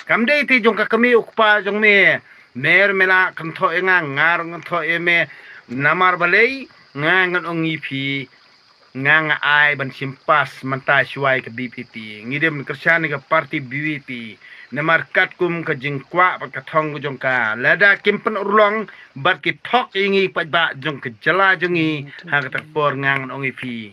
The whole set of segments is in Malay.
Kamde ti jong ka kami ukpa jong me mer mela kan tho enga ngar ngan tho eme namar balei ngan ongi pi ngang ai ban simpas manta shuai ke BPP ngidem kersan ke parti BPP namar kat kum ke jingkwa pa ka thong jong ka lada kimpen urlong bat ki thok ingi pa ba jong ke jala jongi ha ka por ngang ongi pi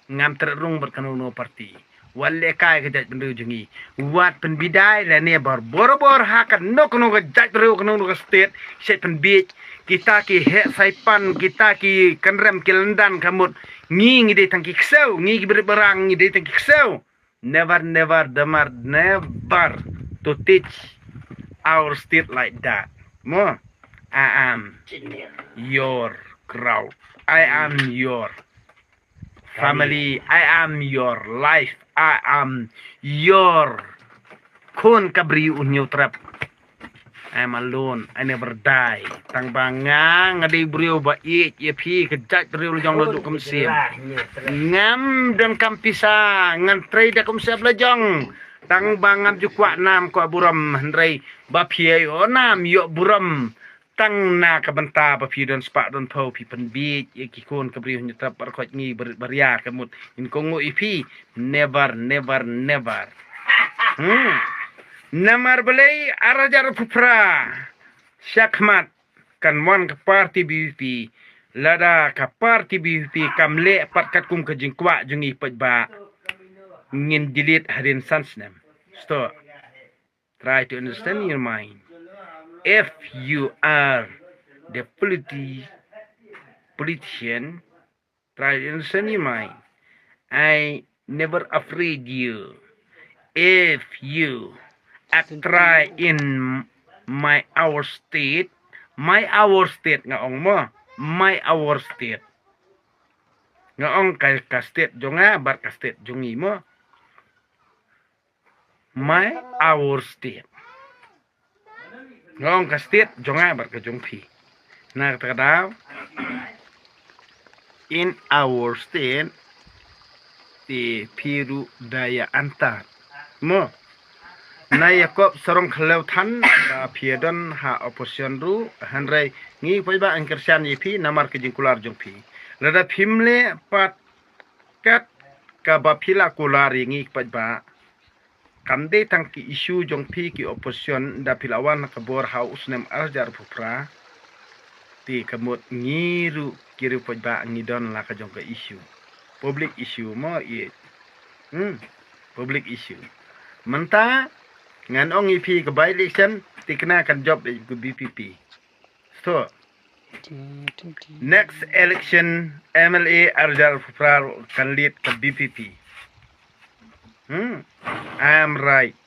ngam terung ber kanu parti walle kai ke jat bendu jongi wat pen bidai la ne bor bor ha ka nok no ke jat ru kanu no state set pen bit kita ki he saipan kita ki kanrem kilandan kamut ngi de tang ki ksau ngi berang ngi de tang ki ksau never damar never to teach our state like that mo I am your crowd, I am your family, I am your life, I am your kun kabri unyo trap. I'm alone. I never die. Tang bangang ngadi brio ba ye pi kejat brio jong lo kum sim. Ngam dan kampisa ngan trade kum siap la jong. Tang bangam jukwa nam ko buram hendrai ba pie o nam yo buram. Tang na ka banta ba pi don spa don tho pi pen bi ye ki kon ka brio nyutrap bar khot ngi beria kemut in kongo ipi never. Namar belai arajar pupra syakmat kan wan ke parti BPP lada ke parti BPP kamle pat kat kum ke jingkwa jungi pajba ngin delete hadin sansnem stop try to understand your mind if you are the politician try to understand your mind I never afraid you if you try in our state nga ong mo our state nga ong ka state jonga bar ka state jongi mo our state nga ong ka state jonga bar ka jongpi na kadao in our state ti piru daya antar mo na Yakob sarong khlew than ba phiedon ha opposition ru hanrai ngi paiba angkersan yipi namar ke jingkular jongpi lada phimle pat kat ka ba phila kular ngi paiba kamde tangki isu jongpi ki opposition da philawan ka bor ha usnem arjar phupra ti kamut ngiru kiru paiba ngidon la ka jong ka isu public issue mo ye public issue menta ngan ong ipi ke by election tikna kan job ke BPP so next election MLA arjar fuprar kan lead ke BPP I am right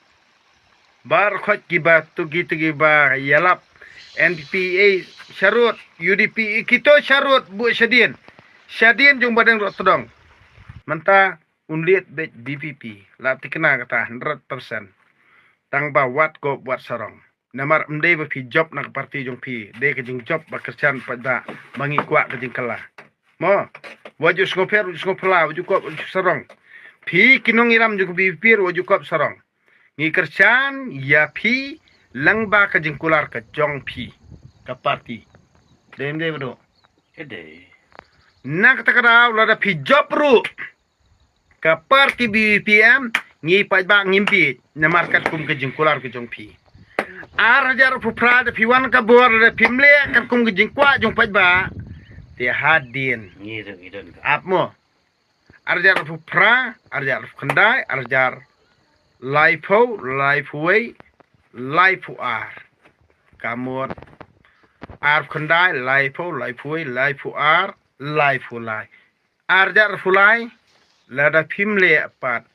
bar khot kiba tu giba yalap NPA syarut UDP kito syarut bu syadin jung badang rot todong menta unliat bet BPP la tikna kata 100% tang ba wat ko wat sarong namar mde ba fi job nak parti jong pi de ke jing job ba kerjan pada bangi kwa ke jing kala mo waju skopela waju ko sarong pi kinong iram ju bi pir waju ko sarong ngi kerjan ya pi lang ba ke jing kular ke jong pi ke parti dem de bro ede nak takara la da pi job ru ke parti BPM ngi pajba ngimpi namarkat kum ke jingkular ke jongpi arajar pupra de piwan ka bor de pimle kan kum ke jingkwa jong pajba te hadin ngidon apmo arajar pupra arajar khandai arajar lifeway lifuar kamot ar khandai lifeway lifuar lifulai arajar fulai lada pimle pat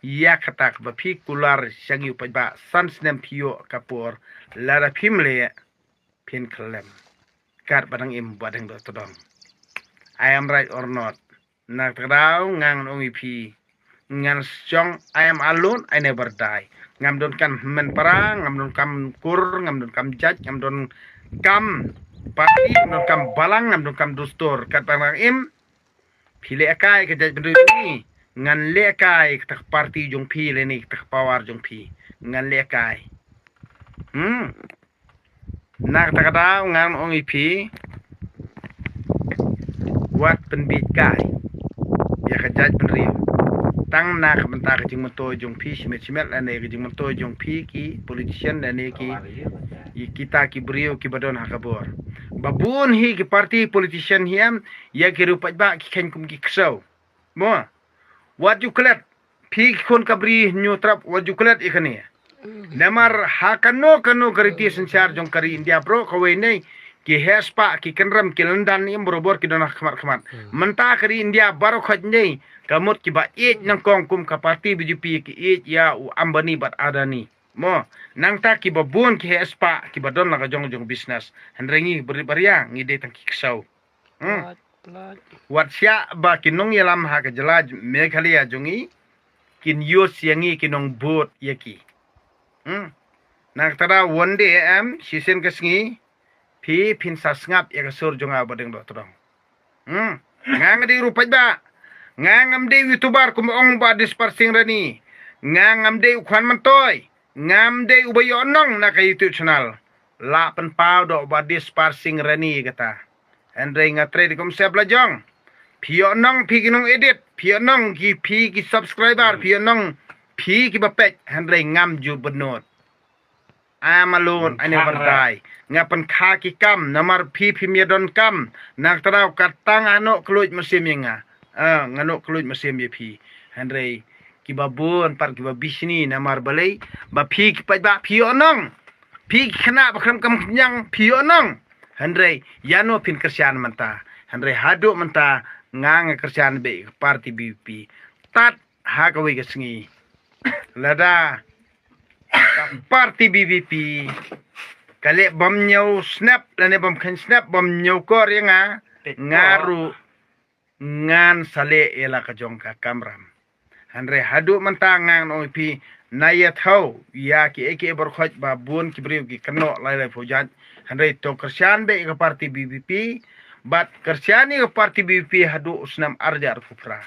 ya katak ba pi kular shangi upajba sansnem pio kapur lara pimle pin klem kar badang im badang do todong I am right or not nak tadau ngang ongi pi ngan strong I am alone I never die ngam don kan men parang ngam don kam kur ngam don kam jaj ngam don kam pati ngam kam balang ngam don kam dustur kat badang im pile akai ke jaj bendu ni ngan lekai tak parti jong pi le ni tak pawar jong pi ngan lekai Nak takada ngan ong ipi wat penbit kai ya kajaj penriu tang nak mentak jing mento jong pi simet ane jing mento jong pi ki politician ane ki kita ki brio ki badon hakabor babun hi ki parti politician hiam ya ki rupat ba ki ken kum ki ksau mo wat you klet pi kon kabri nyu trap wat you klet ikani namar hakano kano kariti senchar jong kari India pro kawe nei ki hespa ki kenram ki landan ni borobor ki donah khamat menta kari India baro khaj nei kamut ki ba ej nang kong kum ka parti BJP ki ej ya u ambani bat adani mo nang ta ki babun ki hespa ki badon la jong business handrengi beriang ngide tang ki ksau wat sia ba ki nong yalam ha ka jelaj Meghalaya jongi kin yos yangi ki nong bot yaki nak tada one day sisen kesngi pi pin sasngap ya kasur jonga badeng do todong ngang di rupai ba ngam de youtuber kum ong ba dispersing rani ngam de ukhan mantoy ngam de ubayo nong na ka YouTube channel la pen pau do ba dispersing rani kata andre ngatre di kum se blajong pio nong pi kinong edit pio nong ki pi ki subscriber pio nong pi ki bapet andre ngam ju benot amalun ane berdai ngapan kaki kam namar pi miadon kam nak tarau katang ano kluj musim nga ngano kluj musim ye pi andre ki babun par ki babisni namar balai ba pi ki ba pi onong pi khana bakram kam nyang pi onong andre yano pin kersian manta andre hadu manta ngang kersian be parti BP tat ha kawe kesngi lada parti BBP kale bom nyau snap lane bom khan snap bom nyau kor nga ngaru ngan sale ela ka jong ka kamram hanre hadu mantangang no pi naya thau ya ki eke bor khoj ba bun ki briu ki kano lai lai fojat hanre to kersian be ka parti BBP bat kersiani ka parti BBP hadu usnam arjar kufra